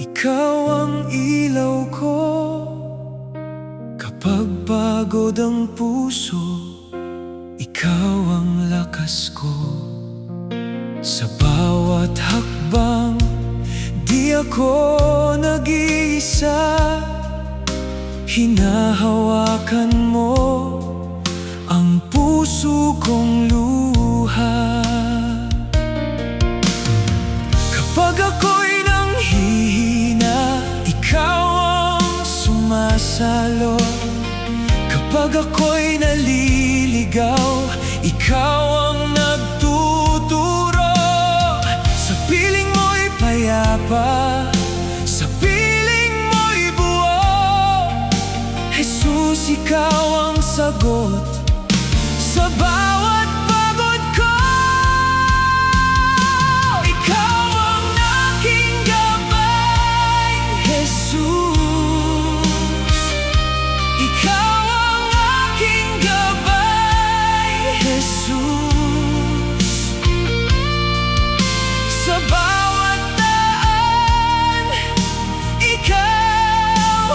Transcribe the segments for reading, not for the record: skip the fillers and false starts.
Ikaw ang ilaw ko kapag pagod ang puso. Ikaw ang lakas ko sa bawat hakbang. Di ako nag-iisa, hinahawakan mo ang puso kong luha. Kapag ako'y nanghihina, ikaw ang sumasalo. Kapag ako'y naliligaw, ikaw ang nagtuturo. Sa piling mo'y payapa, sa piling mo'y buo. Jesus, ikaw ang sagot sa bawat pagod ko. Ikaw ang aking gabay, Jesus. Ikaw ang aking gabay, Jesus. Sa bawat daan, ikaw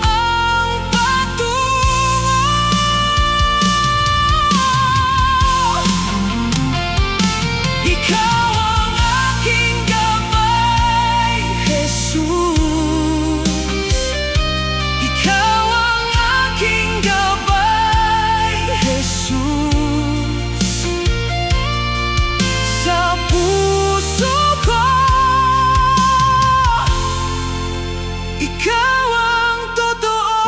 ang patungo. Ikaw ang aking gabay, Jesus. Ikaw ang aking gabay, Jesus. Sa puso ko, ikaw ang totoo.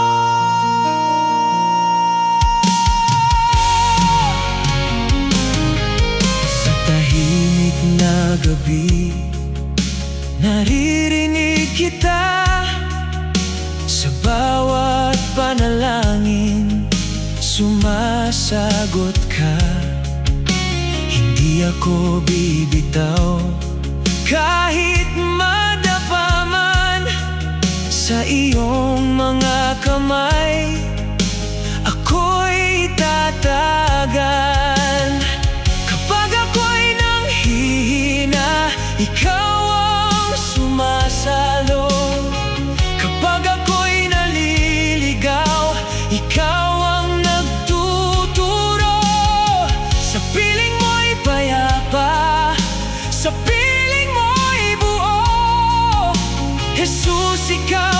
Sa tahimik na gabi, naririnig kita. Sa bawat panalangin, sumasagot ka. Hindi ako bibitaw kahit madapa man sa iyong mga kamay. Ako'y tatagan. Kapag ako'y nanghihina, ikaw ang sumasalo. Kapag ako'y naliligaw, ikaw ang nagtuturo. Sa piling mo'y payapa, sa piling mo'y buo. Jesus, ikaw